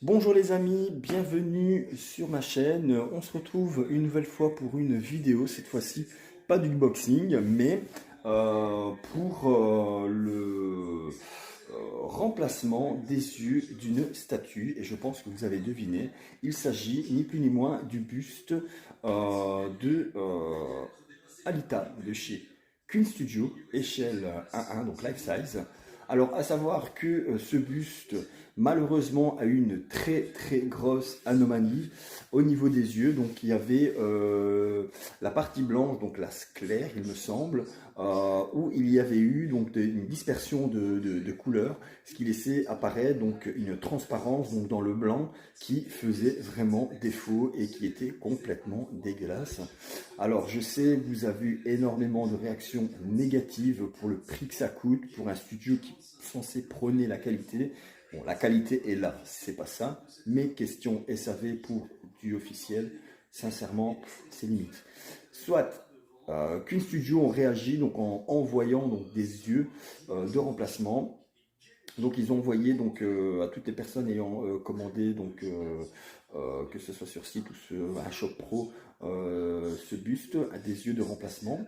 Bonjour les amis, bienvenue sur ma chaîne. On se retrouve une nouvelle fois pour une vidéo, cette fois-ci pas d'unboxing, mais pour le remplacement des yeux d'une statue. Et je pense que vous avez deviné, il s'agit ni plus ni moins du buste de Alita de chez Queen Studio, échelle 1:1, donc life size. Alors, à savoir que ce buste, malheureusement, a eu une très grosse anomalie au niveau des yeux. Donc, il y avait la partie blanche, donc la sclère, il me semble, où il y avait eu donc une dispersion de couleurs, ce qui laissait apparaître donc une transparence donc dans le blanc qui faisait vraiment défaut et qui était complètement dégueulasse. Alors, je sais, vous avez eu énormément de réactions négatives pour le prix que ça coûte, pour un studio qui est censé prôner la qualité. Bon, la qualité est là, c'est pas ça, mais question SAV pour du officiel, sincèrement, c'est limite. Soit qu'une studio ont réagi donc en envoyant donc des yeux de remplacement. Donc ils ont envoyé donc à toutes les personnes ayant commandé donc que ce soit sur site ou un shop pro ce buste a des yeux de remplacement.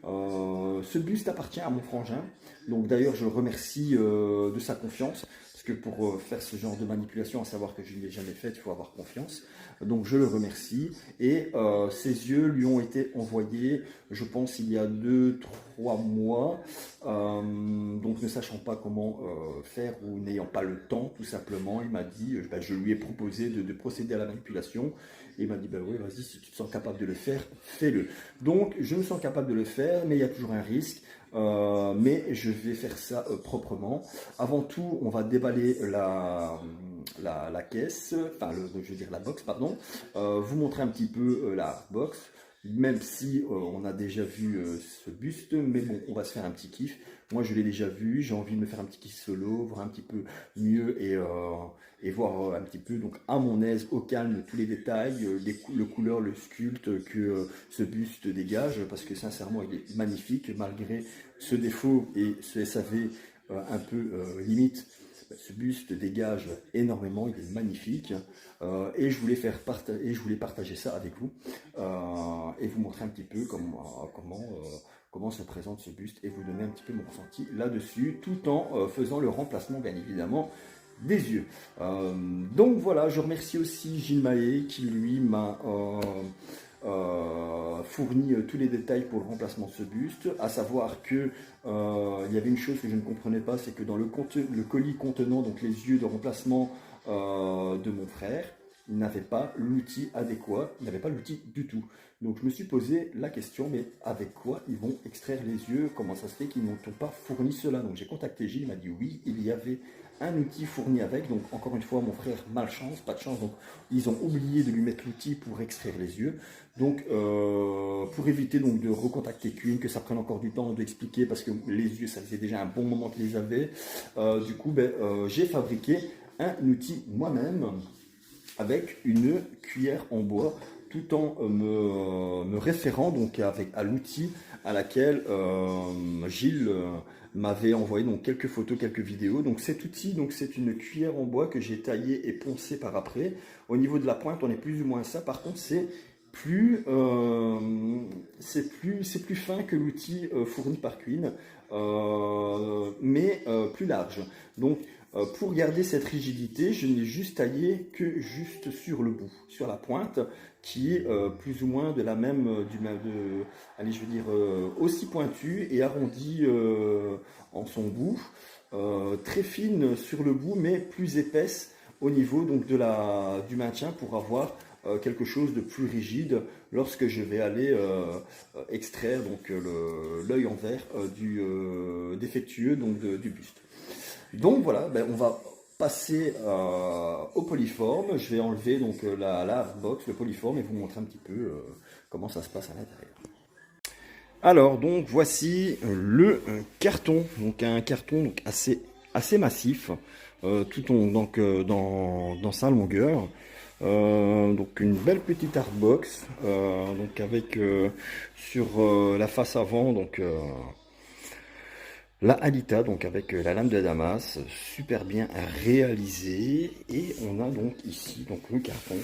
Ce buste appartient à mon frangin. Donc d'ailleurs je le remercie de sa confiance. Parce que pour faire ce genre de manipulation, à savoir que je ne l'ai jamais fait, il faut avoir confiance. Donc je le remercie. Et ses yeux lui ont été envoyés, je pense, il y a 2-3 mois. Donc ne sachant pas comment faire ou n'ayant pas le temps, tout simplement, il m'a dit, je lui ai proposé de procéder à la manipulation. Et il m'a dit, oui, vas-y, si tu te sens capable de le faire, fais-le. Donc je me sens capable de le faire, mais il y a toujours un risque. Mais je vais faire ça proprement. Avant tout, on va déballer la caisse, enfin, je veux dire la box, pardon. Vous montrer un petit peu la box, même si on a déjà vu ce buste, mais bon, on va se faire un petit kiff. Moi, je l'ai déjà vu, j'ai envie de me faire un petit kiff solo, voir un petit peu mieux et voir un petit peu donc à mon aise, au calme, tous les détails, le couleur, le sculpte que ce buste dégage, parce que sincèrement, il est magnifique, malgré ce défaut et ce SAV un peu limite. Ce buste dégage énormément, il est magnifique et je voulais partager ça avec vous et vous montrer un petit peu comment se présente ce buste et vous donner un petit peu mon ressenti là-dessus, tout en faisant le remplacement bien évidemment des yeux. Donc voilà, je remercie aussi Gilles Mahé qui lui m'a fourni tous les détails pour le remplacement de ce buste, à savoir que il y avait une chose que je ne comprenais pas, c'est que dans le colis contenant donc les yeux de remplacement de mon frère, il n'avait pas l'outil adéquat, il n'avait pas l'outil du tout. Donc je me suis posé la question, mais avec quoi ils vont extraire les yeux? Comment ça se fait qu'ils n'ont pas fourni cela? Donc j'ai contacté Gilles, il m'a dit oui, il y avait un outil fourni avec. Donc encore une fois, mon frère, malchance, pas de chance, donc ils ont oublié de lui mettre l'outil pour extraire les yeux. Donc pour éviter donc de recontacter Queen, que ça prenne encore du temps d'expliquer, parce que les yeux, ça faisait déjà un bon moment qu'ils les avaient, du coup j'ai fabriqué un outil moi-même avec une cuillère en bois, tout en me référant donc à l'outil à laquelle Gilles m'avait envoyé donc quelques photos, quelques vidéos. Donc cet outil, donc c'est une cuillère en bois que j'ai taillée et poncée par après. Au niveau de la pointe, on est plus ou moins ça. Par contre, c'est plus fin que l'outil fourni par Queen, mais plus large. Donc pour garder cette rigidité, je n'ai juste taillé que juste sur le bout, sur la pointe, qui est plus ou moins de la même, allez, je veux dire, aussi pointue et arrondie en son bout, très fine sur le bout, mais plus épaisse au niveau donc du maintien pour avoir quelque chose de plus rigide lorsque je vais aller extraire donc l'œil en verre du défectueux donc du buste. Donc voilà, on va passer au polyforme. Je vais enlever donc la hardbox, le polyforme, et vous montrer un petit peu comment ça se passe à l'intérieur. Alors donc voici le carton, donc un carton donc assez massif, donc dans sa longueur. Donc une belle petite hardbox, donc avec sur la face avant donc la Alita, donc avec la lame de Damas, super bien réalisée. Et on a donc ici donc le carton,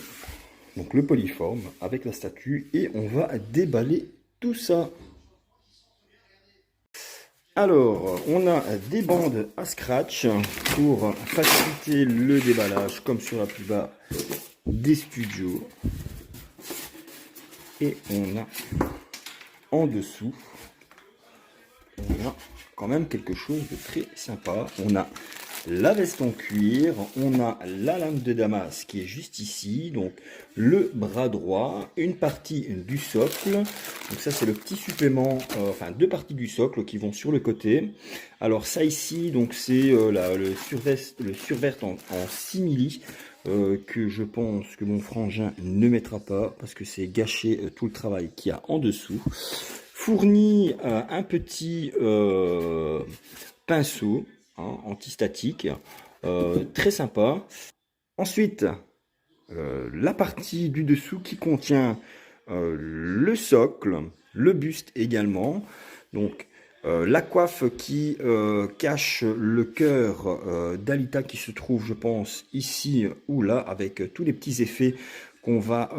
donc le polyforme avec la statue. Et on va déballer tout ça. Alors, on a des bandes à scratch pour faciliter le déballage, comme sur la plupart des studios. Et on a en dessous, on a quand même quelque chose de très sympa. On a la veste en cuir, on a la lame de Damas qui est juste ici, donc le bras droit, une partie du socle. Donc ça c'est le petit supplément, enfin deux parties du socle qui vont sur le côté. Alors ça ici, donc c'est le survêt en simili. Que je pense que mon frangin ne mettra pas parce que c'est gâcher tout le travail qu'il y a en dessous. Fourni un petit pinceau antistatique, très sympa. Ensuite, la partie du dessous qui contient le socle, le buste également. Donc, la coiffe qui cache le cœur d'Alita qui se trouve, je pense, ici ou là, avec tous les petits effets qu'on va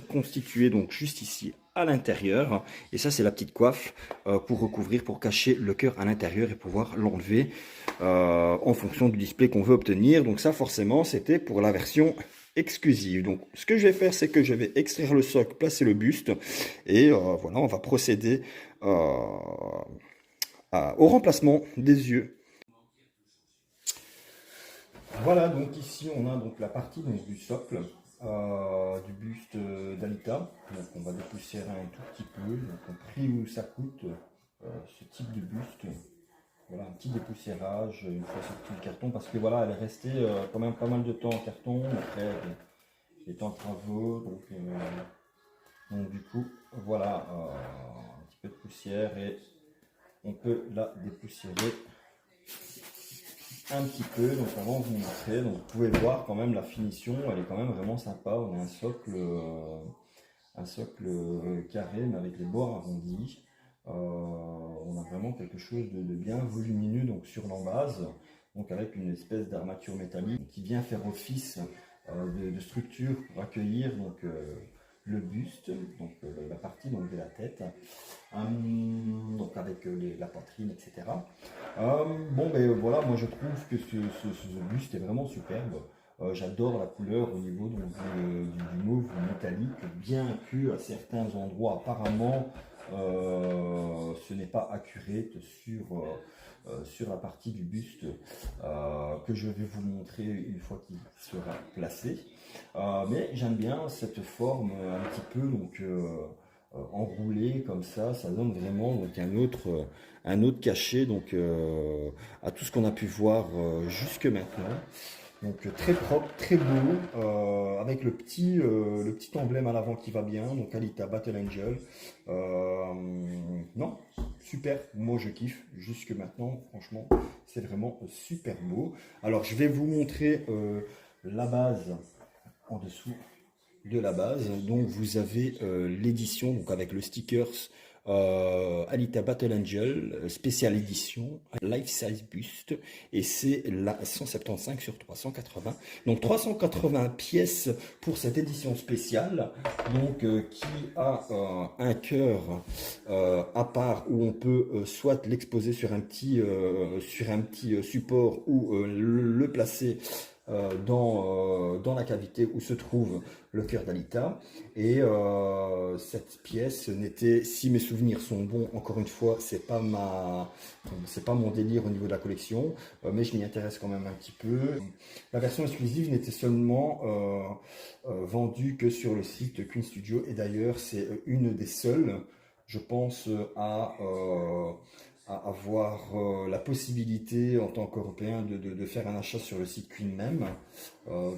constituer donc juste ici à l'intérieur. Et ça, c'est la petite coiffe pour recouvrir, pour cacher le cœur à l'intérieur et pouvoir l'enlever en fonction du display qu'on veut obtenir. Donc ça, forcément, c'était pour la version exclusive. Donc, ce que je vais faire, c'est que je vais extraire le socle, placer le buste et voilà, on va procéder au remplacement des yeux. Voilà, donc ici on a donc la partie donc, du socle, du buste d'Alita. Donc on va dépoussiérer un tout petit peu. Donc au prix où ça coûte ce type de buste. Voilà, un petit dépoussiérage une fois sorti le carton parce que voilà, elle est restée quand même pas mal de temps en carton. Après, elle est en travaux, donc du coup, voilà, un petit peu de poussière et on peut la dépoussiérer un petit peu. Donc avant de vous montrer, donc vous pouvez voir quand même la finition, elle est quand même vraiment sympa. On a un socle carré mais avec les bords arrondis. On a vraiment quelque chose de bien volumineux donc sur l'embase, donc avec une espèce d'armature métallique qui vient faire office de structure pour accueillir donc le buste, donc la partie donc, de la tête, donc avec la poitrine, etc. Bon, ben voilà, moi je trouve que ce buste est vraiment superbe. J'adore la couleur au niveau donc, du mauve métallique, bien que à certains endroits apparemment ce n'est pas accurate sur la partie du buste que je vais vous montrer une fois qu'il sera placé. Mais j'aime bien cette forme un petit peu donc enroulée comme ça donne vraiment donc un autre cachet donc à tout ce qu'on a pu voir jusque maintenant. Donc très propre, très beau, avec le petit emblème à l'avant qui va bien, donc Alita Battle Angel. Non, super, moi je kiffe jusque maintenant, franchement, c'est vraiment super beau. Alors je vais vous montrer la base en dessous de la base. Donc vous avez l'édition donc avec le stickers Alita Battle Angel spéciale édition Life Size Buste et c'est la 175 sur 380. Donc 380 pièces pour cette édition spéciale donc qui a un cœur à part où on peut soit l'exposer sur un petit support ou le placer dans la cavité où se trouve le cœur d'Alita. Et cette pièce n'était, si mes souvenirs sont bons, encore une fois, c'est pas mon délire au niveau de la collection, mais je m'y intéresse quand même un petit peu. La version exclusive n'était seulement vendue que sur le site Queen Studio, et d'ailleurs c'est une des seules, je pense, à avoir la possibilité en tant qu'Européen de faire un achat sur le site Queen même,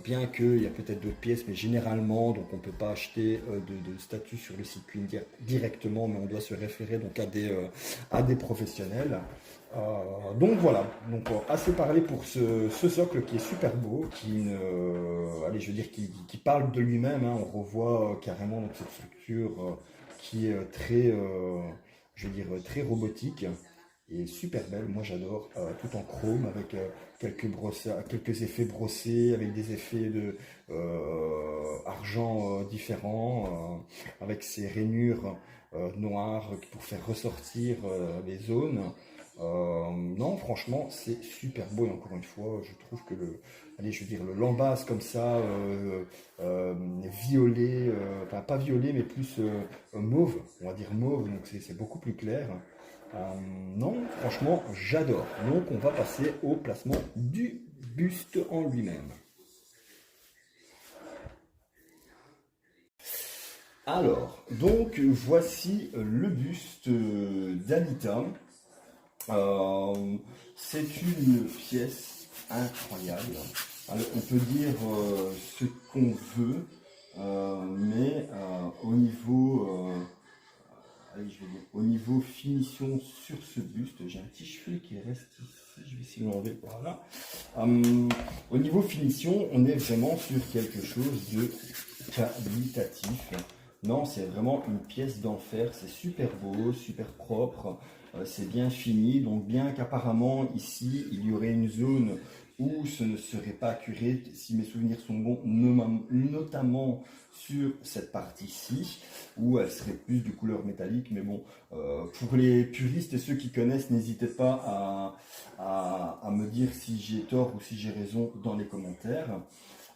bien qu'il y a peut-être d'autres pièces, mais généralement donc on ne peut pas acheter de statut sur le site Queen directement, mais on doit se référer donc à des professionnels. Donc voilà, donc assez parlé pour ce socle qui est super beau, allez, je veux dire, qui parle de lui-même, hein. On revoit carrément donc, cette structure qui est très, je veux dire, très robotique. est super belle. Moi j'adore, tout en chrome avec quelques effets brossés, avec des effets de argent différents, avec ces rainures noires pour faire ressortir les zones. Non, franchement, c'est super beau. Et encore une fois, je trouve que allez, je veux dire, le lambasse comme ça, violet, enfin pas violet, mais plus mauve, on va dire mauve, donc c'est beaucoup plus clair. Non, franchement, j'adore. Donc, on va passer au placement du buste en lui-même. Alors, donc, voici le buste d'Anita. C'est une pièce incroyable. Alors, on peut dire ce qu'on veut, mais au niveau, allez, je vais dire, au niveau finition sur ce buste, j'ai un petit cheveu qui reste ici, je vais essayer de l'enlever, voilà. Au niveau finition, on est vraiment sur quelque chose de qualitatif. Non, c'est vraiment une pièce d'enfer, c'est super beau, super propre, c'est bien fini, donc bien qu'apparemment ici, il y aurait une zone où ce ne serait pas accurate, si mes souvenirs sont bons, notamment sur cette partie-ci, où elle serait plus de couleur métallique, mais bon, pour les puristes et ceux qui connaissent, n'hésitez pas à me dire si j'ai tort ou si j'ai raison dans les commentaires.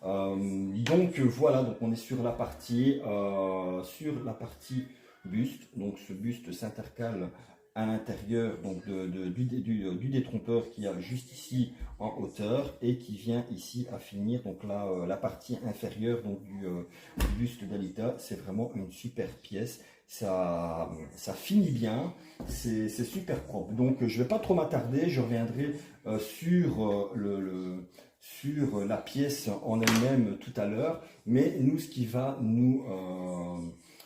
Donc voilà, donc on est sur la partie buste. Donc ce buste s'intercale à l'intérieur donc du détrompeur qui a juste ici en hauteur et qui vient ici à finir donc là la partie inférieure donc du buste d'Alita. C'est vraiment une super pièce. Ça finit bien, c'est super propre. Donc je ne vais pas trop m'attarder, je reviendrai sur sur la pièce en elle-même tout à l'heure, mais nous, ce qui va nous,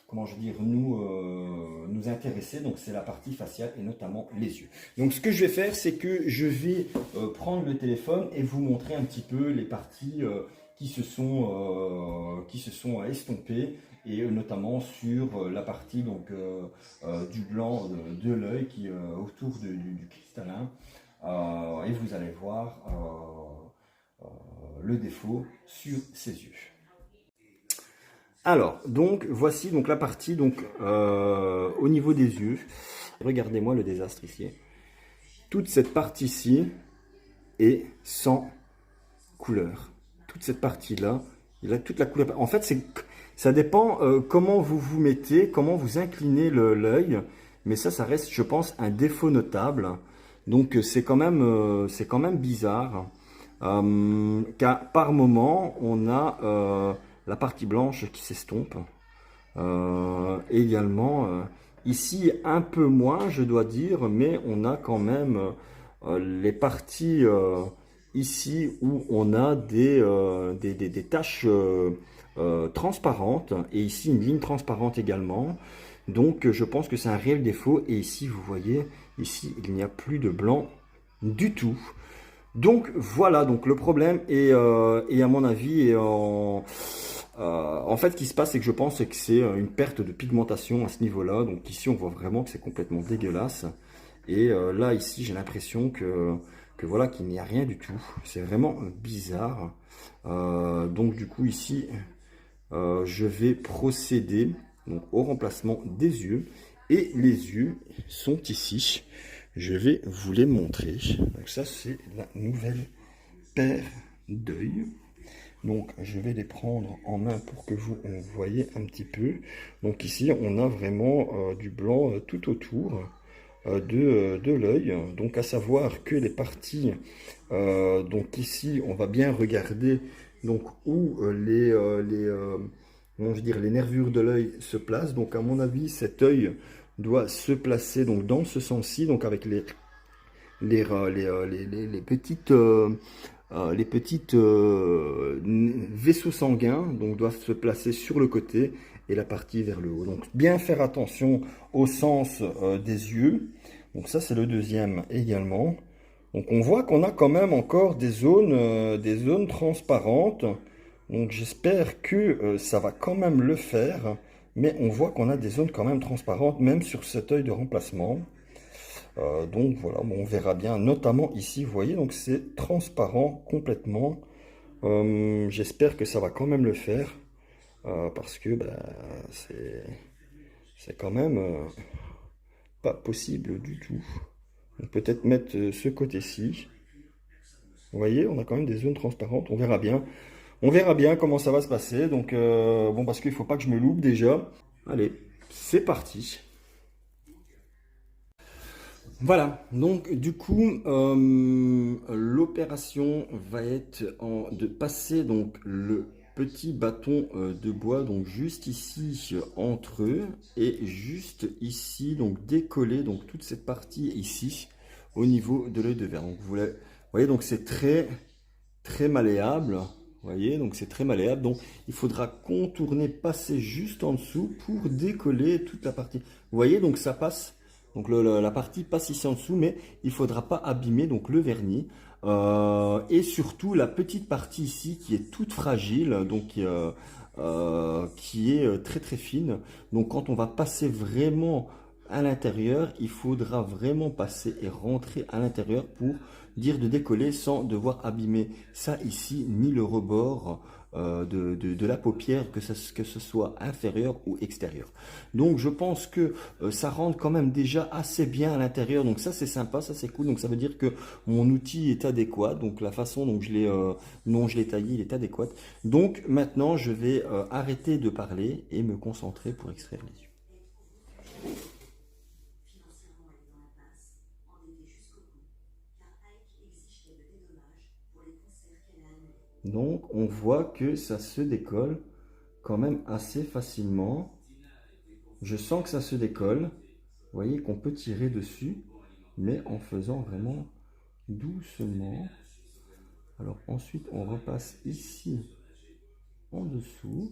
comment je veux dire, nous intéresser, donc c'est la partie faciale et notamment les yeux. Donc ce que je vais faire, c'est que je vais prendre le téléphone et vous montrer un petit peu les parties qui se sont estompées, et notamment sur la partie donc, du blanc de l'œil qui autour du cristallin, et vous allez voir le défaut sur ses yeux. Alors, donc, voici donc la partie donc, au niveau des yeux. Regardez-moi le désastre ici. Toute cette partie-ci est sans couleur. Toute cette partie-là, il a toute la couleur. En fait, ça dépend comment vous vous mettez, comment vous inclinez l'œil. Mais ça reste, je pense, un défaut notable. Donc, c'est quand même bizarre. Car par moment, on a la partie blanche qui s'estompe. Également, ici, un peu moins, je dois dire, mais on a quand même les parties ici où on a des taches transparentes, et ici une ligne transparente également. Donc, je pense que c'est un réel défaut. Et ici, vous voyez, ici, il n'y a plus de blanc du tout. Donc voilà, donc le problème est à mon avis, en fait, ce qui se passe, c'est que je pense que c'est une perte de pigmentation à ce niveau-là. Donc ici, on voit vraiment que c'est complètement dégueulasse. Et là, ici, j'ai l'impression que voilà, qu'il n'y a rien du tout. C'est vraiment bizarre. Donc du coup, ici, je vais procéder donc, au remplacement des yeux. Et les yeux sont ici. Je vais vous les montrer. Donc ça, c'est la nouvelle paire d'œils. Donc, je vais les prendre en main pour que vous voyez un petit peu. Donc ici, on a vraiment du blanc tout autour de l'œil. Donc, à savoir que les parties, donc ici, on va bien regarder donc où comment je veux dire, les nervures de l'œil se placent. Donc, à mon avis, cet œil doit se placer donc dans ce sens-ci, donc avec les petites vaisseaux sanguins, donc doivent se placer sur le côté et la partie vers le haut. Donc bien faire attention au sens des yeux. Donc ça c'est le deuxième également. Donc on voit qu'on a quand même encore des zones transparentes. Donc j'espère que ça va quand même le faire. Mais on voit qu'on a des zones quand même transparentes, même sur cet œil de remplacement. Donc voilà, bon, on verra bien, notamment ici, vous voyez, donc c'est transparent complètement. J'espère que ça va quand même le faire, parce que bah, c'est quand même pas possible du tout. Donc peut-être mettre ce côté-ci. Vous voyez, on a quand même des zones transparentes, on verra bien. On verra bien comment ça va se passer. Donc, bon, parce qu'il ne faut pas que je me loupe déjà. Allez, c'est parti. Voilà, donc du coup, l'opération va être de passer donc le petit bâton de bois donc juste ici entre eux et juste ici donc décoller donc toute cette partie ici au niveau de l'œil de verre. Donc vous voyez, donc c'est très malléable. Vous voyez, donc c'est très malléable. Donc il faudra contourner, passer juste en dessous pour décoller toute la partie. Vous voyez, donc ça passe. Donc la partie passe ici en dessous, mais il ne faudra pas abîmer donc le vernis. Et surtout la petite partie ici qui est toute fragile, donc qui est très fine. Donc quand on va passer vraiment à l'intérieur, il faudra vraiment passer et rentrer à l'intérieur pour dire de décoller sans devoir abîmer ça ici, ni le rebord de la paupière, que ce soit inférieur ou extérieur. Donc je pense que ça rentre quand même déjà assez bien à l'intérieur, donc ça c'est sympa, ça c'est cool, donc ça veut dire que mon outil est adéquat, donc la façon dont je l'ai taillé, il est adéquat. Donc maintenant je vais arrêter de parler et me concentrer pour extraire les yeux. Donc on voit que ça se décolle quand même assez facilement. Je sens que ça se décolle. Vous voyez qu'on peut tirer dessus, mais en faisant vraiment doucement. Alors ensuite on repasse ici en dessous.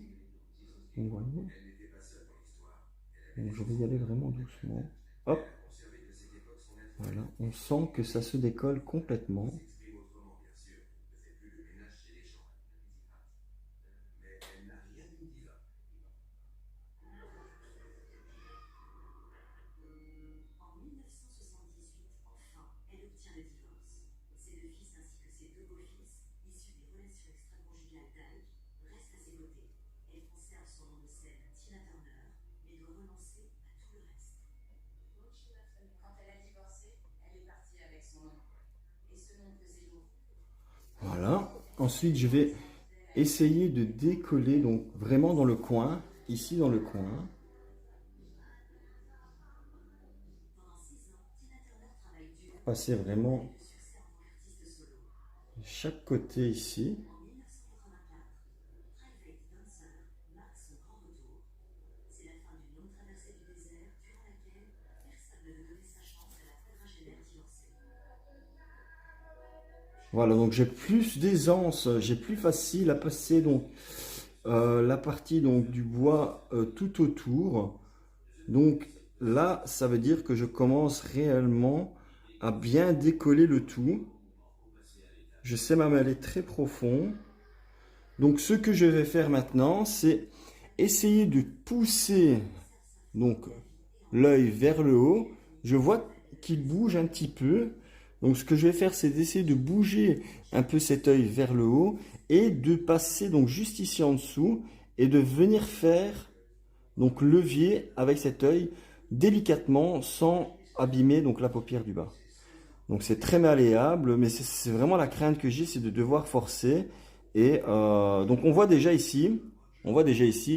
Vous voyez. Donc je vais y aller vraiment doucement. Hop. Voilà, on sent que ça se décolle complètement. Voilà. Ensuite, je vais essayer de décoller donc vraiment dans le coin, ici dans le coin. Passer vraiment de chaque côté ici. Voilà, donc j'ai plus d'aisance, j'ai plus facile à passer donc la partie donc du bois tout autour. Donc là, ça veut dire que je commence réellement à bien décoller le tout. Je sais même aller très profond. Donc ce que je vais faire maintenant, c'est essayer de pousser donc l'œil vers le haut. Je vois qu'il bouge un petit peu. Donc ce que je vais faire, c'est d'essayer de bouger un peu cet œil vers le haut et de passer donc juste ici en dessous et de venir faire donc levier avec cet œil délicatement sans abîmer donc la paupière du bas. Donc c'est très malléable, mais c'est vraiment la crainte que j'ai, c'est de devoir forcer. Et donc on voit déjà ici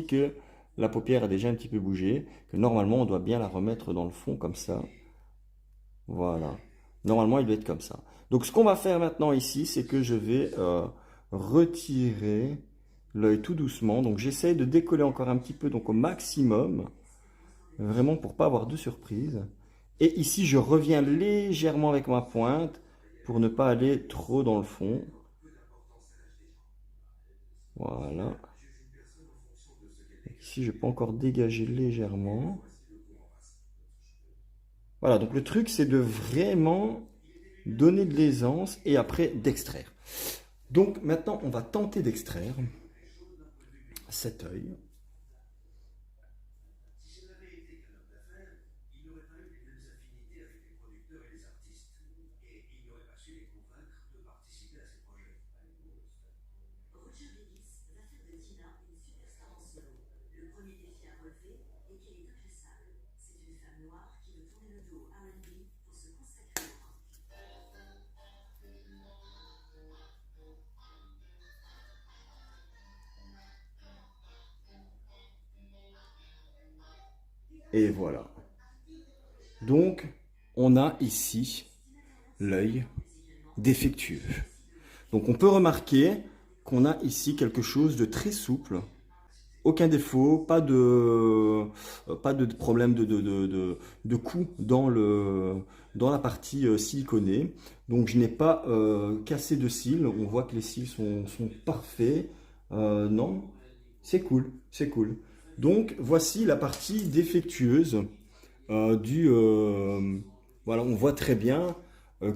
que la paupière a déjà un petit peu bougé, que normalement on doit bien la remettre dans le fond comme ça. Voilà. Normalement il doit être comme ça. Donc ce qu'on va faire maintenant ici, c'est que je vais retirer l'œil tout doucement. Donc j'essaye de décoller encore un petit peu, donc au maximum, vraiment pour pas avoir de surprise. Et ici, je reviens légèrement avec ma pointe pour ne pas aller trop dans le fond. Voilà. Ici, je peux encore dégager légèrement. Voilà, donc le truc, c'est de vraiment donner de l'aisance et après d'extraire. Donc maintenant, on va tenter d'extraire cet œil. Et voilà. Donc, on a ici l'œil défectueux. Donc, on peut remarquer qu'on a ici quelque chose de très souple. Aucun défaut, pas de problème de coup dans la partie siliconée. Donc je n'ai pas cassé de cils. On voit que les cils sont parfaits. Non, c'est cool, c'est cool. Donc voici la partie défectueuse voilà, on voit très bien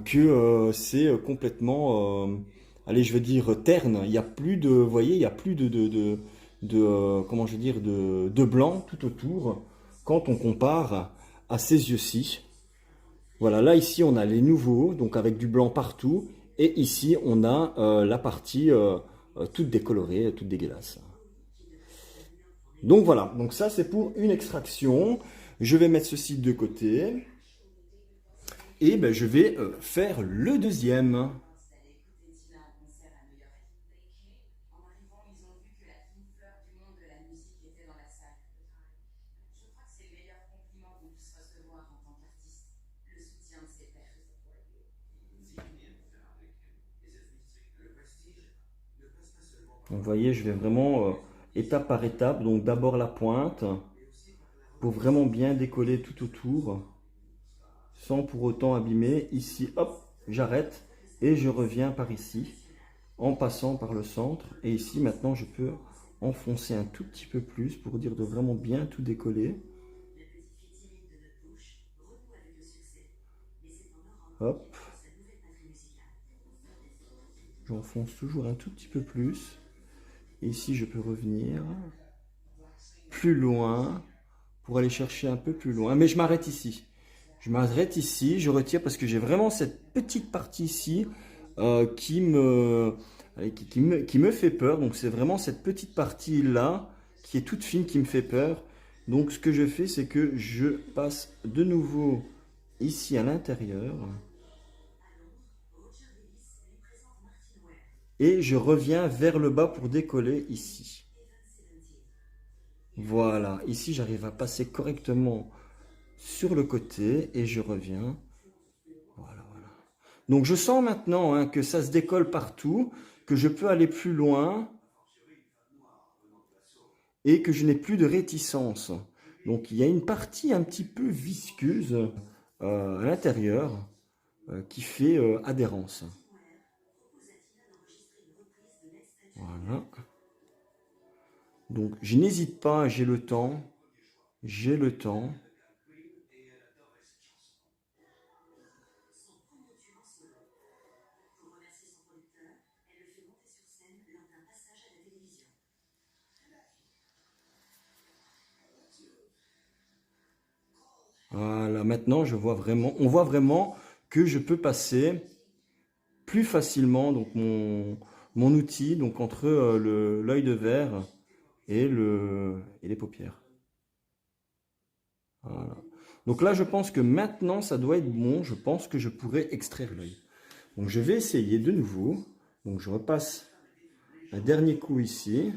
que c'est complètement, allez, je veux dire terne. Il n'y a plus de, vous voyez, il n'y a plus comment je veux dire, de blanc tout autour quand on compare à ces yeux-ci. Voilà, là ici on a les nouveaux, donc avec du blanc partout, et ici on a la partie toute décolorée, toute dégueulasse. Donc voilà, donc ça c'est pour une extraction. Je vais mettre ceci de côté. Et ben, je vais faire le deuxième. Donc, vous voyez, je vais vraiment étape par étape. Donc d'abord la pointe pour vraiment bien décoller tout autour sans pour autant abîmer. Ici, hop, j'arrête et je reviens par ici en passant par le centre. Et ici, maintenant, je peux enfoncer un tout petit peu plus pour dire de vraiment bien tout décoller. Hop. J'enfonce toujours un tout petit peu plus. Et ici, je peux revenir plus loin pour aller chercher un peu plus loin. Mais je m'arrête ici. Je m'arrête ici, je retire parce que j'ai vraiment cette petite partie ici qui me fait peur. Donc c'est vraiment cette petite partie là qui est toute fine qui me fait peur. Donc ce que je fais, c'est que je passe de nouveau ici à l'intérieur. Et je reviens vers le bas pour décoller ici. Voilà, ici j'arrive à passer correctement sur le côté et je reviens. Voilà, voilà. Donc je sens maintenant hein, que ça se décolle partout, que je peux aller plus loin et que je n'ai plus de réticence. Donc il y a une partie un petit peu visqueuse à l'intérieur qui fait adhérence. Voilà. Donc je n'hésite pas, j'ai le temps. J'ai le temps. Voilà, maintenant je vois vraiment, on voit vraiment que je peux passer plus facilement donc mon outil donc entre l'œil de verre et les paupières. Voilà. Donc là je pense que maintenant ça doit être bon, je pense que je pourrais extraire l'œil. Donc je vais essayer de nouveau. Donc je repasse un dernier coup ici.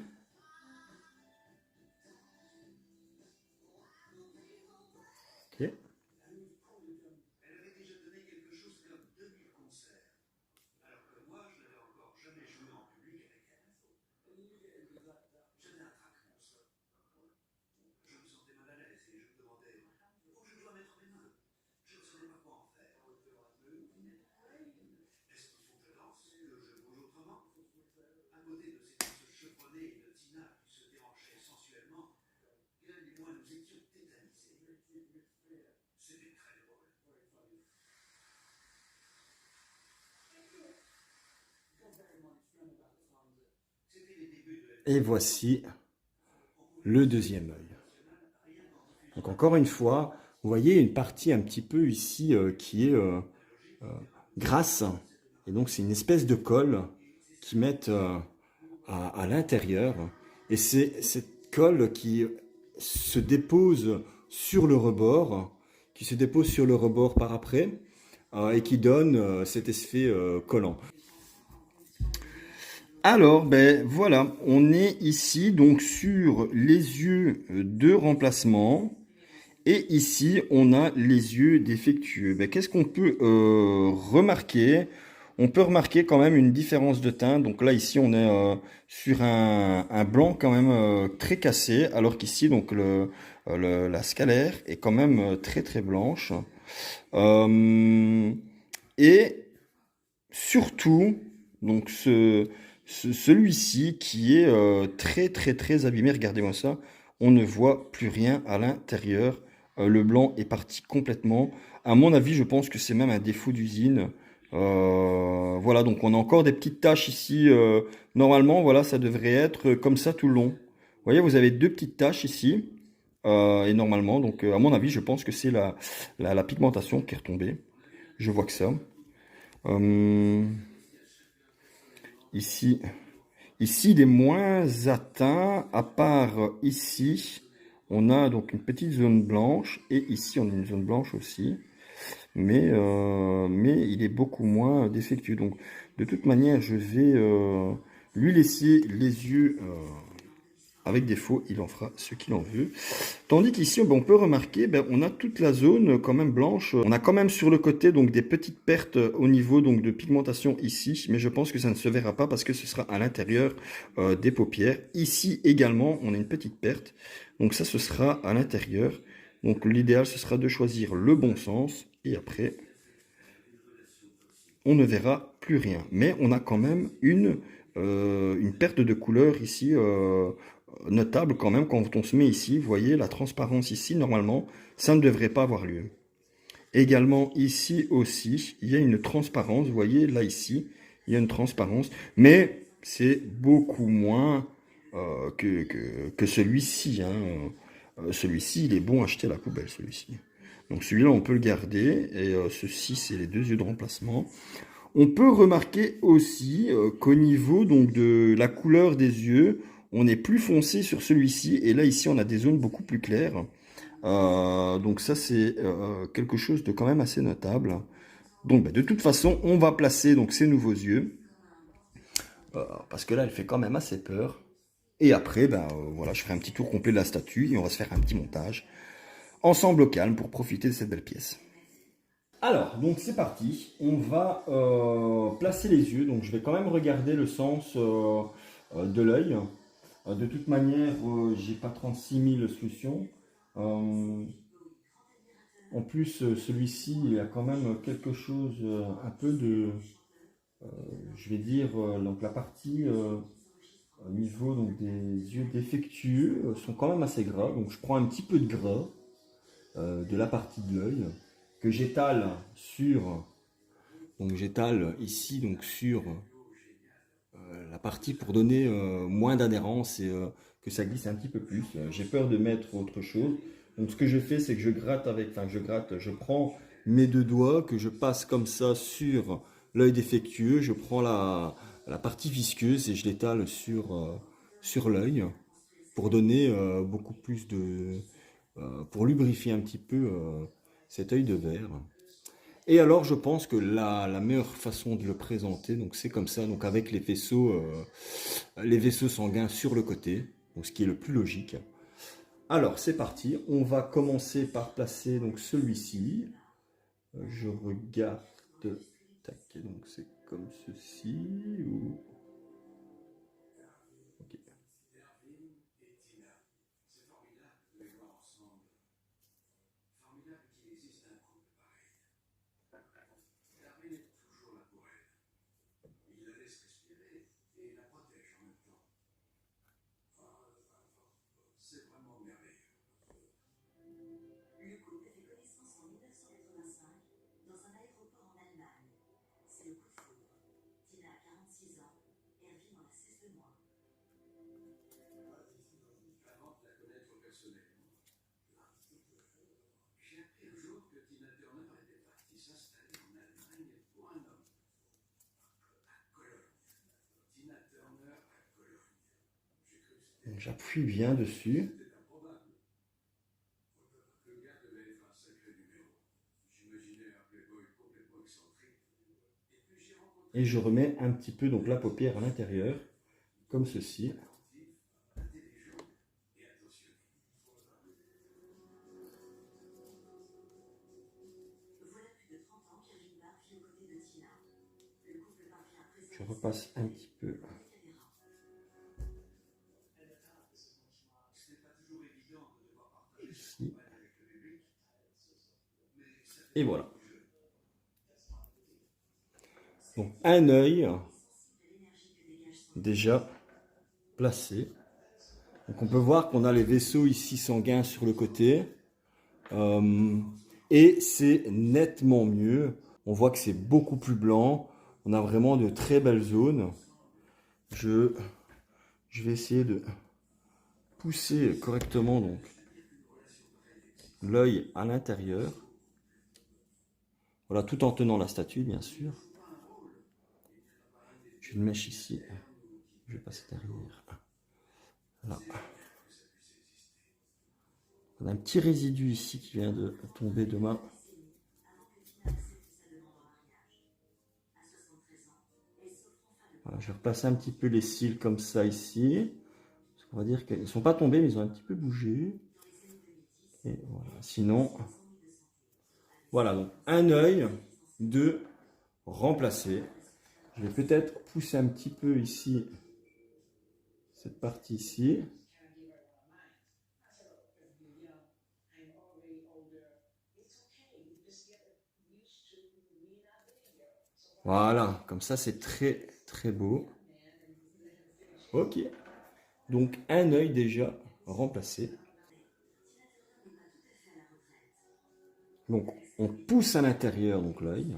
Ok. Et voici le deuxième œil. Donc encore une fois, vous voyez une partie un petit peu ici qui est grasse. Et donc c'est une espèce de colle qui mettent à l'intérieur. Et c'est colle qui se dépose sur le rebord, par après, et qui donne cet effet collant. Alors, ben voilà, on est ici donc sur les yeux de remplacement. Et ici, on a les yeux défectueux. Ben, qu'est-ce qu'on peut remarquer? On peut remarquer quand même une différence de teinte. Donc là, ici, on est sur un blanc quand même très cassé, alors qu'ici, donc la scalaire est quand même très très blanche. Euh, et surtout, donc celui-ci qui est très très très abîmé. Regardez-moi ça. On ne voit plus rien à l'intérieur. Le blanc est parti complètement. À mon avis, je pense que c'est même un défaut d'usine. Voilà, donc on a encore des petites taches ici. Normalement, voilà, ça devrait être comme ça tout le long. Vous voyez, vous avez deux petites taches ici. Et normalement, donc à mon avis, je pense que c'est la pigmentation qui est retombée. Je vois que ça. Euh, ici, il est moins atteint, à part ici, on a donc une petite zone blanche, et ici on a une zone blanche aussi, mais il est beaucoup moins défectueux. Donc de toute manière, je vais lui laisser les yeux avec défaut, il en fera ce qu'il en veut. Tandis qu'ici, ben, on peut remarquer, ben, on a toute la zone quand même blanche. On a quand même sur le côté donc des petites pertes au niveau donc de pigmentation ici, mais je pense que ça ne se verra pas parce que ce sera à l'intérieur des paupières. Ici également, on a une petite perte. Donc ça, ce sera à l'intérieur. Donc l'idéal, ce sera de choisir le bon sens et après, on ne verra plus rien. Mais on a quand même une perte de couleur ici notable quand même quand on se met ici. Vous voyez la transparence ici, normalement, ça ne devrait pas avoir lieu. Également ici aussi, il y a une transparence. Vous voyez là ici, il y a une transparence. Mais c'est beaucoup moins que celui-ci. Hein. Celui-ci, il est bon à jeter à la poubelle, celui-ci. Donc celui-là, on peut le garder. Et ceci, c'est les deux yeux de remplacement. On peut remarquer aussi qu'au niveau donc, de la couleur des yeux, on est plus foncé sur celui-ci. Et là, ici, on a des zones beaucoup plus claires. Donc ça, c'est quelque chose de quand même assez notable. Donc bah, de toute façon, on va placer donc, ces nouveaux yeux. Parce que là, elle fait quand même assez peur. Et après, ben, voilà, je ferai un petit tour complet de la statue et on va se faire un petit montage ensemble au calme pour profiter de cette belle pièce. Alors, donc c'est parti. On va placer les yeux. Donc je vais quand même regarder le sens de l'œil. De toute manière, j'ai pas 36 000 solutions. En plus, celui-ci, il a quand même quelque chose, un peu de, je vais dire, donc la partie au niveau donc, des yeux défectueux sont quand même assez gras. Donc je prends un petit peu de gras de la partie de l'œil que j'étale sur, donc j'étale ici donc sur la partie pour donner moins d'adhérence et que ça glisse un petit peu plus. J'ai peur de mettre autre chose. Donc ce que je fais, c'est que je gratte avec, enfin je prends mes deux doigts, que je passe comme ça sur l'œil défectueux, je prends la partie visqueuse et je l'étale sur l'œil pour donner beaucoup plus pour lubrifier un petit peu cet œil de verre. Et alors, je pense que la meilleure façon de le présenter, donc c'est comme ça, donc avec les vaisseaux sanguins sur le côté, donc ce qui est le plus logique. Alors, c'est parti. On va commencer par placer donc celui-ci. Je regarde. Tac, donc c'est comme ceci. Ok. J'appuie bien dessus. Et je remets un petit peu donc la paupière à l'intérieur, comme ceci. Je repasse un petit peu ici. Et voilà. Donc un œil déjà placé. Donc on peut voir qu'on a les vaisseaux ici sanguins sur le côté. Et c'est nettement mieux. On voit que c'est beaucoup plus blanc. On a vraiment de très belles zones. Je vais essayer de pousser correctement donc l'œil à l'intérieur. Voilà, tout en tenant la statue, bien sûr. J'ai une mèche ici. Je vais passer derrière. Là. On a un petit résidu ici qui vient de tomber de ma. Voilà, je vais repasser un petit peu les cils comme ça ici. On va dire qu'ils ne sont pas tombés, mais ils ont un petit peu bougé. Et voilà. Sinon, voilà, donc un œil de remplacer. Je vais peut-être pousser un petit peu ici, cette partie ici. Voilà, comme ça c'est très très beau. Ok, donc un œil déjà remplacé. Donc on pousse à l'intérieur donc l'œil,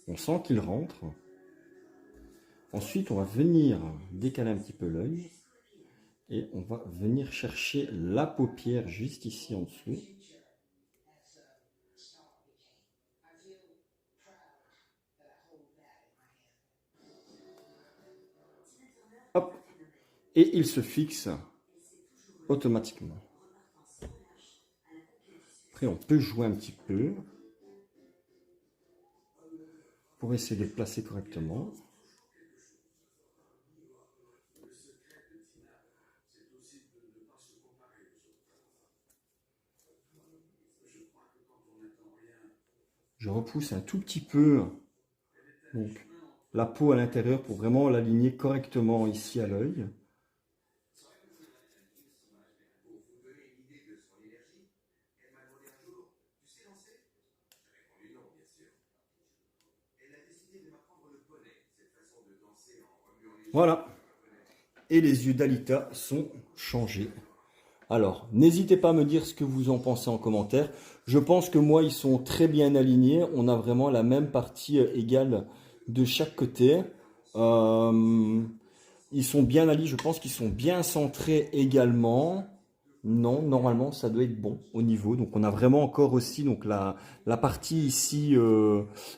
on sent qu'il rentre. Ensuite on va venir décaler un petit peu l'œil et on va venir chercher la paupière juste ici en dessous. Hop, et il se fixe automatiquement. Après on peut jouer un petit peu pour essayer de le placer correctement. Je repousse un tout petit peu donc, la peau à l'intérieur pour vraiment l'aligner correctement ici à l'œil. Voilà. Et les yeux d'Alita sont changés. Alors, n'hésitez pas à me dire ce que vous en pensez en commentaire. Je pense que moi, ils sont très bien alignés. On a vraiment la même partie égale de chaque côté. Ils sont bien alignés. Je pense qu'ils sont bien centrés également. Non, normalement, ça doit être bon au niveau. Donc, on a vraiment encore aussi donc la partie ici,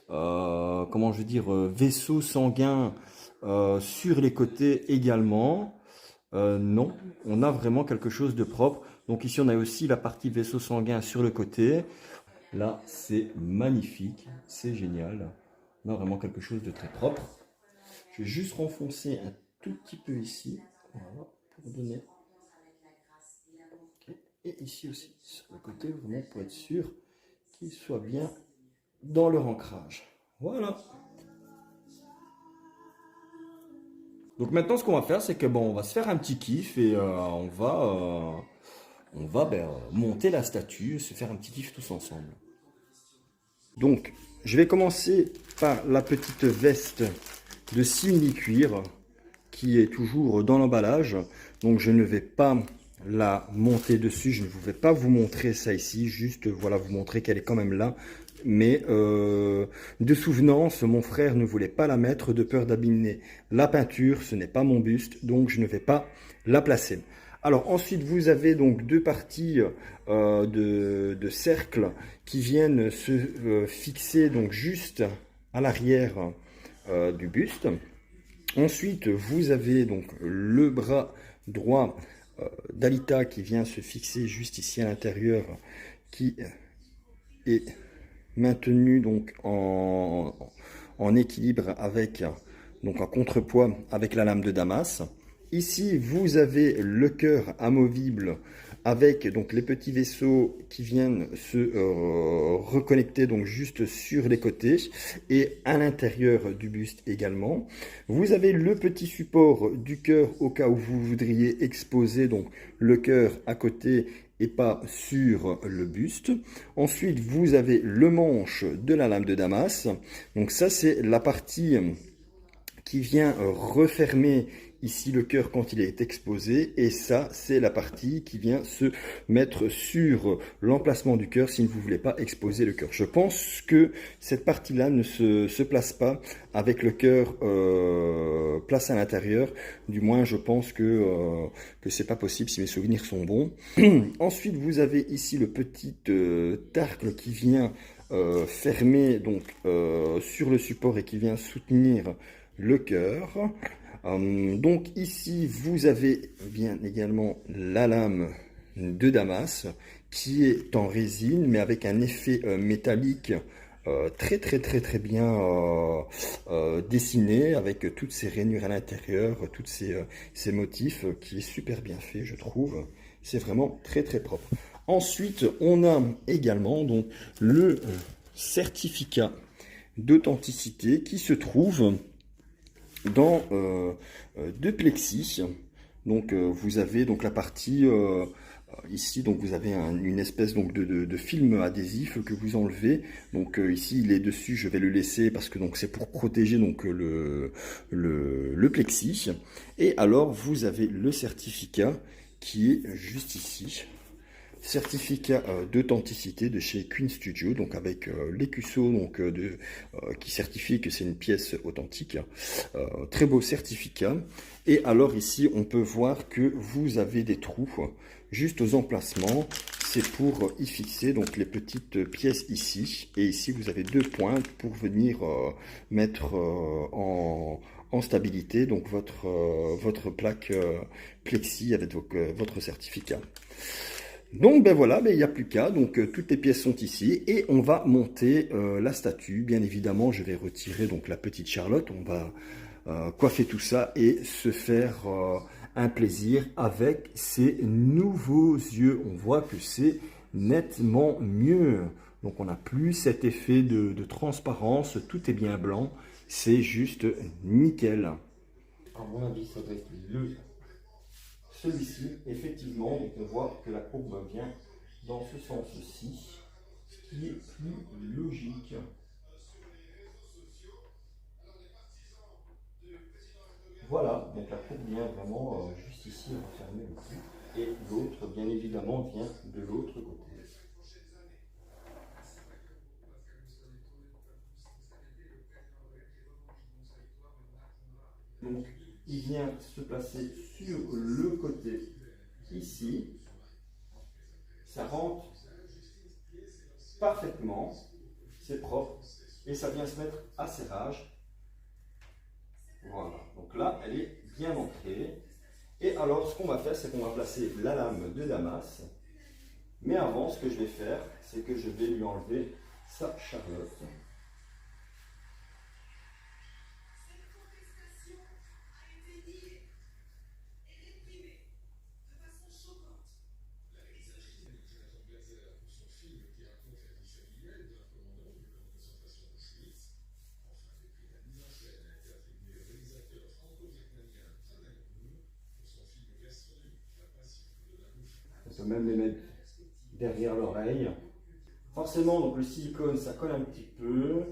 comment je veux dire, vaisseau sanguin sur les côtés également. Non, on a vraiment quelque chose de propre. Donc ici, on a aussi la partie vaisseau sanguin sur le côté. Là, c'est magnifique, c'est génial. On a vraiment quelque chose de très propre. Je vais juste renfoncer un tout petit peu ici. Voilà, pour donner. Okay. Et ici aussi, sur le côté, vraiment pour être sûr qu'il soit bien dans leur ancrage. Voilà. Donc maintenant, ce qu'on va faire, c'est que bon, on va se faire un petit kiff et on va monter la statue, se faire un petit kiff tous ensemble. Donc, je vais commencer par la petite veste de simili-cuir qui est toujours dans l'emballage. Donc, je ne vais pas la monter dessus, je ne vais pas vous montrer ça ici, juste voilà, vous montrer qu'elle est quand même là. Mais de souvenance, mon frère ne voulait pas la mettre de peur d'abîmer la peinture. Ce n'est pas mon buste, donc je ne vais pas la placer. Alors ensuite, vous avez donc deux parties de cercle qui viennent se fixer donc juste à l'arrière du buste. Ensuite, vous avez donc le bras droit d'Alita qui vient se fixer juste ici à l'intérieur, qui est maintenu donc en équilibre avec, donc en contrepoids avec la lame de Damas. Ici, vous avez le cœur amovible avec donc les petits vaisseaux qui viennent se reconnecter donc juste sur les côtés et à l'intérieur du buste également. Vous avez le petit support du cœur au cas où vous voudriez exposer donc le cœur à côté et pas sur le buste. Ensuite, vous avez le manche de la lame de Damas. Donc ça, c'est la partie qui vient refermer ici le cœur quand il est exposé, et ça c'est la partie qui vient se mettre sur l'emplacement du cœur si vous ne voulez pas exposer le cœur. Je pense que cette partie là ne se place pas avec le cœur placé à l'intérieur, du moins je pense que c'est pas possible si mes souvenirs sont bons. Ensuite vous avez ici le petit tarcle qui vient fermer donc sur le support et qui vient soutenir le cœur. Donc ici vous avez bien également la lame de Damas qui est en résine mais avec un effet métallique très bien dessiné, avec toutes ces rainures à l'intérieur, toutes ces motifs qui est super bien fait, je trouve. C'est vraiment très propre. Ensuite on a également donc le certificat d'authenticité qui se trouve dans deux plexis. Donc vous avez donc la partie ici, donc vous avez une espèce donc de film adhésif que vous enlevez. Donc ici il est dessus, je vais le laisser parce que donc c'est pour protéger donc le plexi. Et alors vous avez le certificat qui est juste ici. Certificat d'authenticité de chez Queen Studio, donc avec l'écusseau donc qui certifie que c'est une pièce authentique. Très beau certificat. Et alors ici on peut voir que vous avez des trous juste aux emplacements. C'est pour y fixer donc les petites pièces ici. Et ici vous avez deux pointes pour venir mettre en stabilité donc votre plaque plexi avec votre certificat. Donc ben voilà, ben, il n'y a plus qu'à, donc toutes les pièces sont ici et on va monter la statue. Bien évidemment, je vais retirer donc la petite Charlotte, on va coiffer tout ça et se faire un plaisir avec ces nouveaux yeux. On voit que c'est nettement mieux. Donc on n'a plus cet effet de transparence, tout est bien blanc, c'est juste nickel. À mon avis, ça doit être celui-ci, effectivement, donc on voit que la courbe vient dans ce sens-ci, ce qui est plus logique. Voilà, donc la courbe vient vraiment juste ici, refermer le cul, et l'autre, bien évidemment, vient de l'autre côté. Donc, il vient se placer sur le côté ici. Ça rentre parfaitement, c'est propre, et ça vient se mettre à serrage. Voilà, donc là, elle est bien ancrée. Et alors, ce qu'on va faire, c'est qu'on va placer la lame de Damas. Mais avant, ce que je vais faire, c'est que je vais lui enlever sa Charlotte. On peut même les mettre derrière l'oreille. Forcément, donc le silicone, ça colle un petit peu.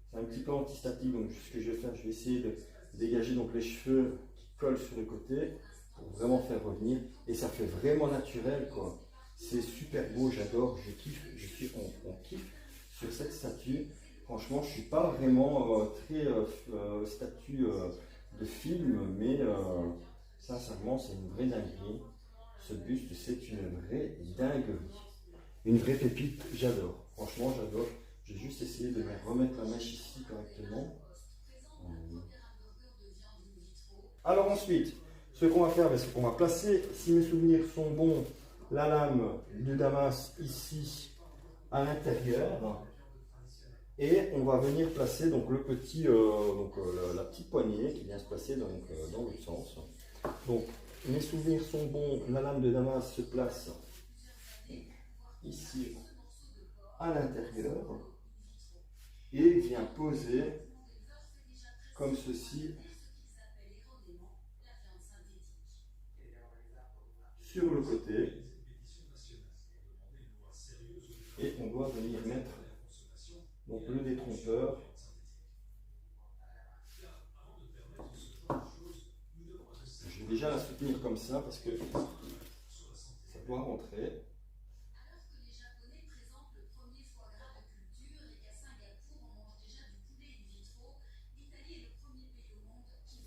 C'est un petit peu antistatique, donc ce que je vais faire, je vais essayer de dégager donc les cheveux qui collent sur le côté pour vraiment faire revenir. Et ça fait vraiment naturel, quoi. C'est super beau, j'adore, je kiffe, on kiffe sur cette statue. Franchement, je ne suis pas vraiment très statue de film, mais sincèrement, c'est une vraie dinguerie. Ce buste, c'est une vraie dinguerie. Une vraie pépite, j'adore. Franchement, j'adore. J'ai juste essayé de remettre la mèche ici correctement. Alors ensuite, ce qu'on va faire, c'est qu'on va placer, si mes souvenirs sont bons, la lame de Damas ici à l'intérieur. Et on va venir placer donc, le petit, la petite poignée qui vient se placer dans l'autre sens. Donc mes souvenirs sont bons, la lame de Damas se place ici à l'intérieur et vient poser comme ceci sur le côté. Et on doit venir mettre donc, le détrompeur je vais déjà la soutenir comme ça parce que ça doit rentrer.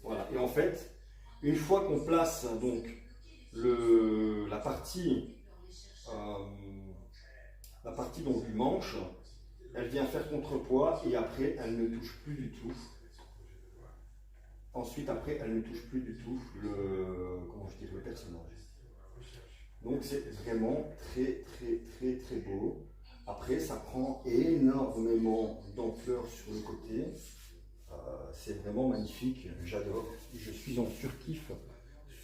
Voilà, et en fait, une fois qu'on place donc la partie donc, du manche, elle vient faire contrepoids et après elle ne touche plus du tout. Ensuite, après, elle ne touche plus du tout le personnage. Donc c'est vraiment très beau. Après, ça prend énormément d'ampleur sur le côté. C'est vraiment magnifique, j'adore. Je suis en surkiff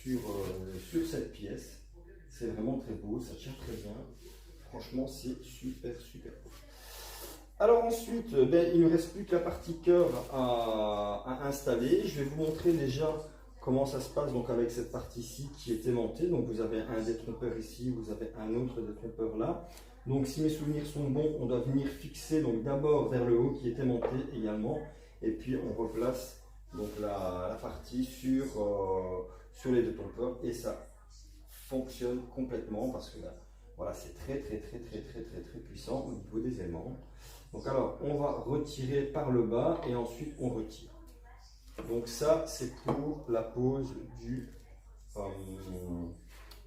sur cette pièce. C'est vraiment très beau, ça tient très bien. Franchement, c'est super. Alors ensuite, il ne me reste plus que la partie cœur à installer. Je vais vous montrer déjà comment ça se passe donc avec cette partie-ci qui est aimantée. Donc vous avez un détrompeur ici, vous avez un autre détrompeur là. Donc si mes souvenirs sont bons, on doit venir fixer donc d'abord vers le haut qui est aimanté également. Et puis on replace donc la partie sur les détrompeurs et ça fonctionne complètement parce que là, voilà, c'est très puissant au niveau des aimants. Donc alors, on va retirer par le bas et ensuite on retire. Donc ça, c'est pour la pose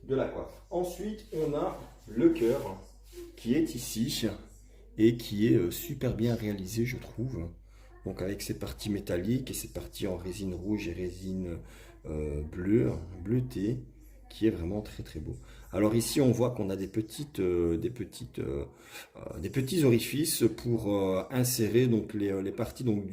de la coiffe. Ensuite, on a le cœur qui est ici et qui est super bien réalisé, je trouve. Donc avec ces parties métalliques et ces parties en résine rouge et résine bleutée, qui est vraiment très beau. Alors ici on voit qu'on a des petits orifices pour insérer donc les parties donc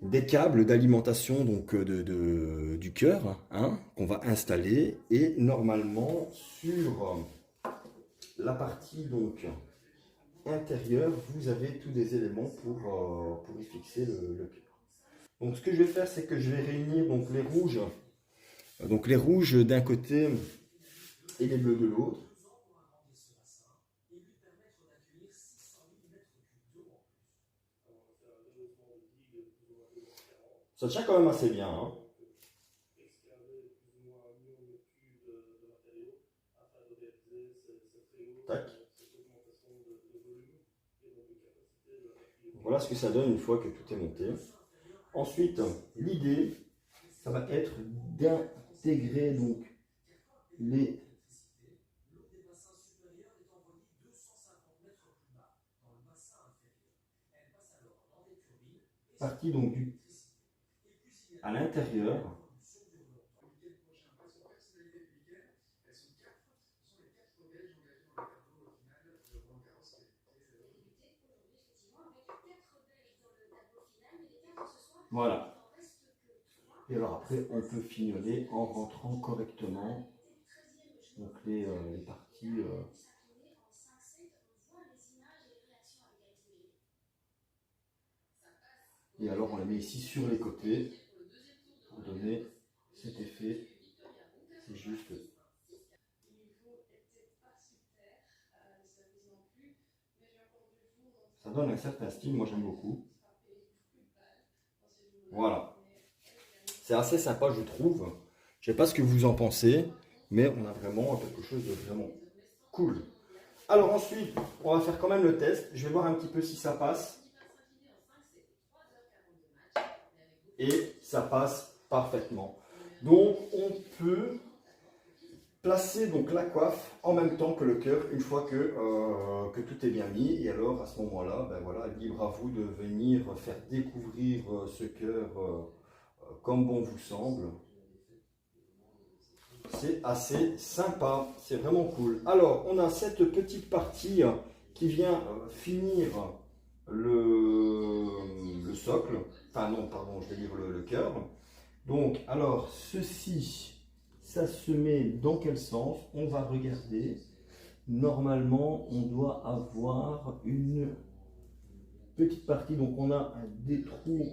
des câbles d'alimentation donc du cœur hein, qu'on va installer et normalement sur la partie donc intérieure vous avez tous des éléments pour y fixer le cœur. Donc ce que je vais faire, c'est que je vais réunir donc les rouges d'un côté et les bleus de l'autre. Ça tient quand même assez bien. Hein. Tac. Voilà ce que ça donne une fois que tout est monté. Ensuite, l'idée, ça va être d'intégrer donc les parties donc à l'intérieur. Voilà. Et alors après, on peut fignoler en rentrant correctement donc les parties. Et alors on les met ici sur les côtés pour donner cet effet. C'est juste. Ça donne un certain style, moi j'aime beaucoup. Voilà. C'est assez sympa, je trouve. Je ne sais pas ce que vous en pensez, mais on a vraiment quelque chose de vraiment cool. Alors ensuite, on va faire quand même le test. Je vais voir un petit peu si ça passe. Et ça passe parfaitement. Donc on peut placer donc la coiffe en même temps que le cœur une fois que tout est bien mis. Et alors à ce moment-là, ben voilà, libre à vous de venir faire découvrir ce cœur comme bon vous semble. C'est assez sympa, c'est vraiment cool. Alors on a cette petite partie qui vient finir le socle. Enfin non, pardon, je vais dire le cœur. Donc alors ceci, ça se met dans quel sens? On va regarder. Normalement, on doit avoir une petite partie. Donc, on a des trous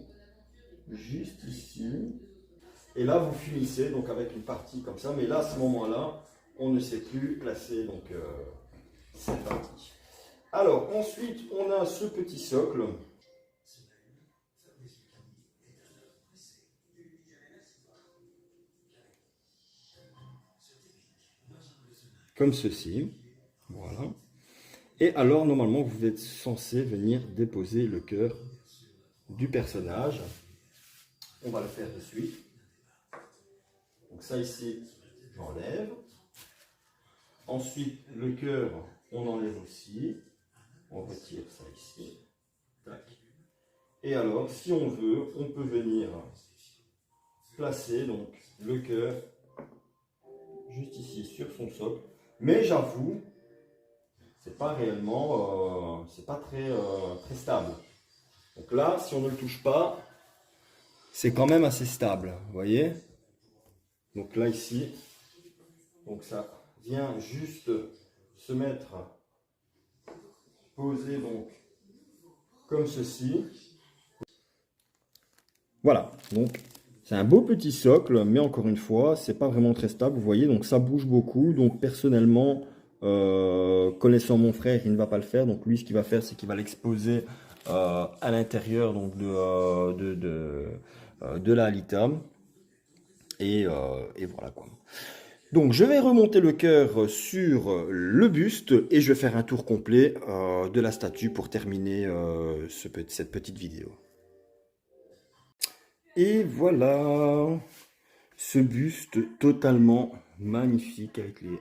juste ici. Et là, vous finissez donc avec une partie comme ça. Mais là, à ce moment-là, on ne sait plus placer donc cette partie. Alors, ensuite, on a ce petit socle. Comme ceci. Voilà. Et alors, normalement, vous êtes censé venir déposer le cœur du personnage. On va le faire de suite. Donc ça ici, j'enlève. Ensuite, le cœur, on enlève aussi. On retire ça ici. Tac. Et alors, si on veut, on peut venir placer donc le cœur juste ici sur son socle. Mais j'avoue, c'est pas réellement, c'est pas très stable. Donc là, si on ne le touche pas, c'est quand même assez stable, vous voyez. Donc là ici, donc ça vient juste se mettre posé donc comme ceci. Voilà, donc c'est un beau petit socle, mais encore une fois, c'est pas vraiment très stable, vous voyez, donc ça bouge beaucoup. Donc personnellement, connaissant mon frère, il ne va pas le faire. Donc lui, ce qu'il va faire, c'est qu'il va l'exposer à l'intérieur donc de la Alita. Et voilà quoi. Donc je vais remonter le cœur sur le buste et je vais faire un tour complet de la statue pour terminer cette petite vidéo. Et voilà, ce buste totalement magnifique avec les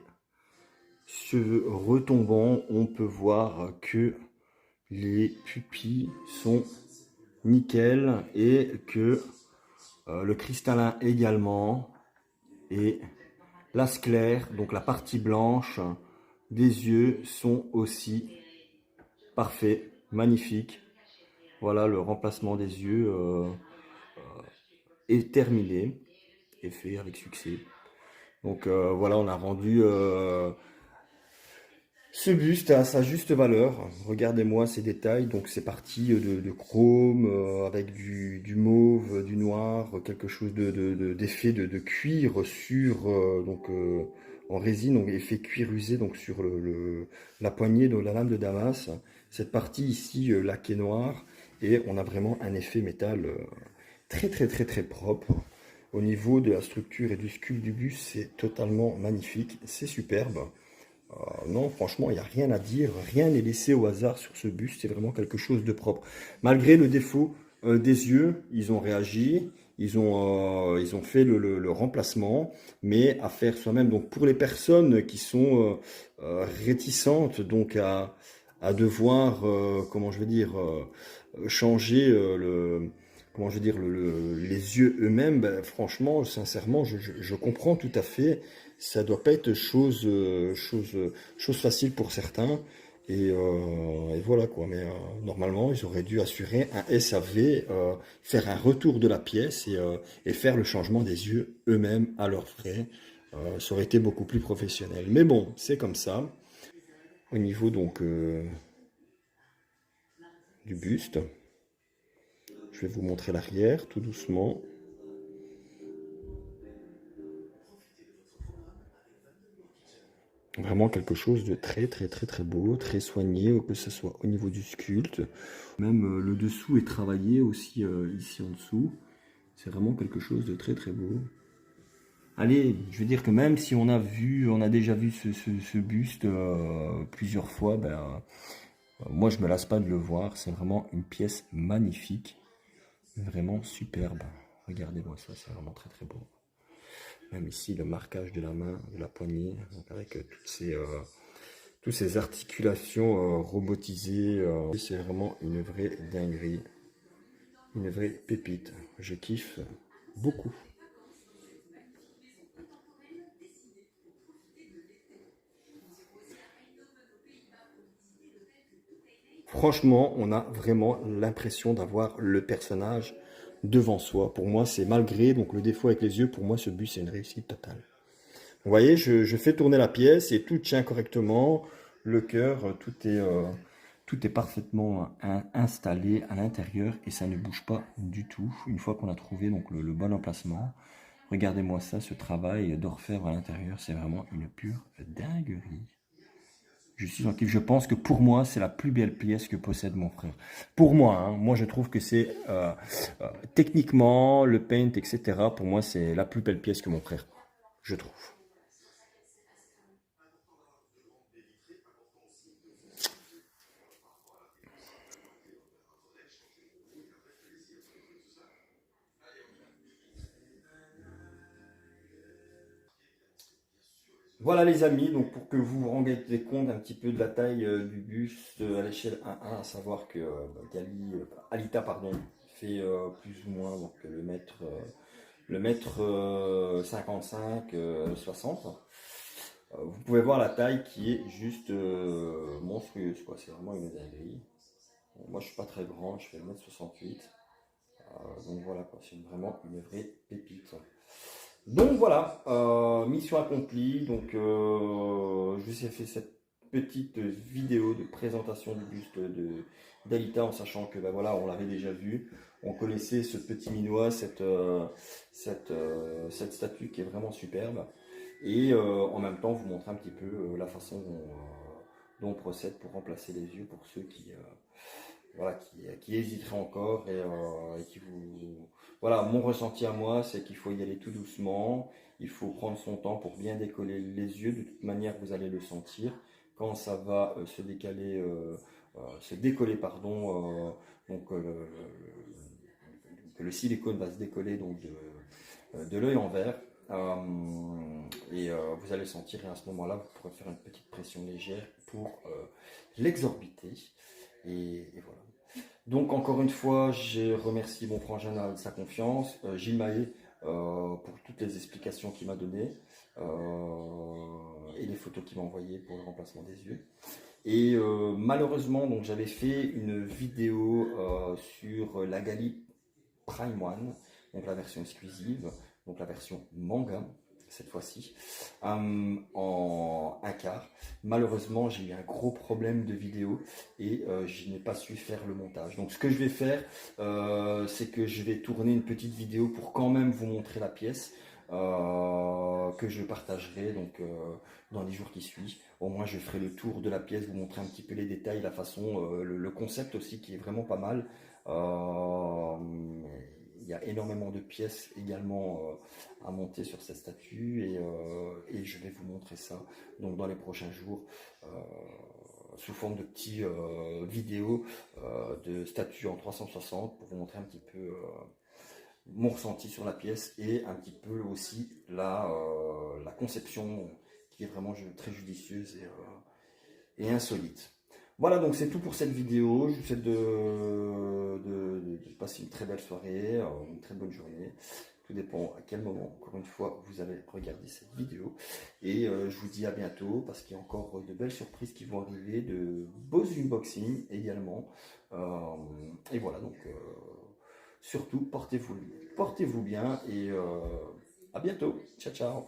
cheveux retombants. On peut voir que les pupilles sont nickel et que le cristallin également. Et la sclère, donc la partie blanche des yeux sont aussi parfaits, magnifiques. Voilà, le remplacement des yeux est terminé et fait avec succès. Donc voilà, on a rendu ce buste à sa juste valeur. Regardez-moi ces détails. Donc c'est parti de chrome avec du mauve, du noir, quelque chose d'effet de cuir sur en résine, donc effet cuir usé donc sur la poignée de la lame de Damas. Cette partie ici laquée noire et on a vraiment un effet métal très propre. Au niveau de la structure et du sculpte du buste, c'est totalement magnifique, c'est superbe. Non, franchement, il n'y a rien à dire, rien n'est laissé au hasard sur ce buste, c'est vraiment quelque chose de propre. Malgré le défaut des yeux, ils ont réagi, ils ont fait le remplacement, mais à faire soi-même. Donc pour les personnes qui sont réticentes donc à devoir, comment je vais dire, changer comment je veux dire, les yeux eux-mêmes, ben, franchement, sincèrement, je comprends tout à fait. Ça doit pas être chose facile pour certains. Et voilà quoi. Mais normalement, ils auraient dû assurer un SAV, faire un retour de la pièce et faire le changement des yeux eux-mêmes à leurs frais. Ça aurait été beaucoup plus professionnel. Mais bon, c'est comme ça. Au niveau donc du buste. Je vais vous montrer l'arrière, tout doucement. Vraiment quelque chose de très beau, très soigné, que ce soit au niveau du sculpte. Même le dessous est travaillé aussi ici en dessous. C'est vraiment quelque chose de très beau. Allez, je veux dire que même si on a déjà vu ce buste plusieurs fois, ben, moi je me lasse pas de le voir. C'est vraiment une pièce magnifique. Vraiment superbe. Regardez-moi ça, c'est vraiment très beau. même ici le marquage de la main, de la poignée, donc avec toutes ces articulations robotisées. C'est vraiment une vraie dinguerie, une vraie pépite. Je kiffe beaucoup. Franchement, on a vraiment l'impression d'avoir le personnage devant soi. Pour moi, c'est malgré donc le défaut avec les yeux, pour moi, ce but, c'est une réussite totale. Vous voyez, je fais tourner la pièce et tout tient correctement. Le cœur, tout est parfaitement installé à l'intérieur et ça ne bouge pas du tout. Une fois qu'on a trouvé donc le bon emplacement, regardez-moi ça, ce travail d'orfèvre à l'intérieur, c'est vraiment une pure dinguerie. Je suis en kiff. Je pense que pour moi, c'est la plus belle pièce que possède mon frère. Pour moi, hein, moi je trouve que c'est techniquement, le paint, etc. Pour moi, c'est la plus belle pièce que mon frère, je trouve. Voilà les amis, donc pour que vous vous rendiez compte un petit peu de la taille du buste à l'échelle 1-1, à savoir que Alita pardon, fait plus ou moins donc, le mètre 55, 60. Vous pouvez voir la taille qui est juste monstrueuse, quoi. C'est vraiment une dinguerie. Bon, moi je suis pas très grand, je fais 1m68. Donc voilà, quoi. C'est vraiment une vraie pépite. Donc voilà, mission accomplie. Donc je vous ai fait cette petite vidéo de présentation du buste d'Alita en sachant que ben voilà, on l'avait déjà vu. On connaissait ce petit minois, cette statue qui est vraiment superbe. Et en même temps, vous montrer un petit peu la façon dont on procède pour remplacer les yeux pour ceux voilà, qui hésiteraient encore et qui vous... Voilà, mon ressenti à moi, c'est qu'il faut y aller tout doucement, il faut prendre son temps pour bien décoller les yeux, de toute manière vous allez le sentir. Quand ça va se décoller, pardon, donc que le silicone va se décoller donc de l'œil en verre. Vous allez sentir et à ce moment-là, vous pourrez faire une petite pression légère pour l'exorbiter. Et voilà. Donc encore une fois, je remercie mon frangin de sa confiance, Gilles Mahé pour toutes les explications qu'il m'a données et les photos qu'il m'a envoyées pour le remplacement des yeux. Et malheureusement, donc j'avais fait une vidéo sur la Gali Prime One, donc la version exclusive, donc la version manga cette fois-ci, en 1/4. Malheureusement, j'ai eu un gros problème de vidéo et je n'ai pas su faire le montage. Donc ce que je vais faire, c'est que je vais tourner une petite vidéo pour quand même vous montrer la pièce. Que je partagerai donc dans les jours qui suivent. Au moins je ferai le tour de la pièce, vous montrer un petit peu les détails, la façon, le concept aussi qui est vraiment pas mal. Il y a énormément de pièces également à monter sur cette statue et je vais vous montrer ça donc dans les prochains jours sous forme de petits vidéos de statues en 360 pour vous montrer un petit peu mon ressenti sur la pièce et un petit peu aussi la conception qui est vraiment très judicieuse et insolite. Voilà, donc c'est tout pour cette vidéo. Je vous souhaite de passer une très belle soirée, une très bonne journée. Tout dépend à quel moment, encore une fois, vous allez regarder cette vidéo. Et je vous dis à bientôt parce qu'il y a encore de belles surprises qui vont arriver, de beaux unboxings également. Et voilà, donc surtout, portez-vous bien et à bientôt. Ciao, ciao.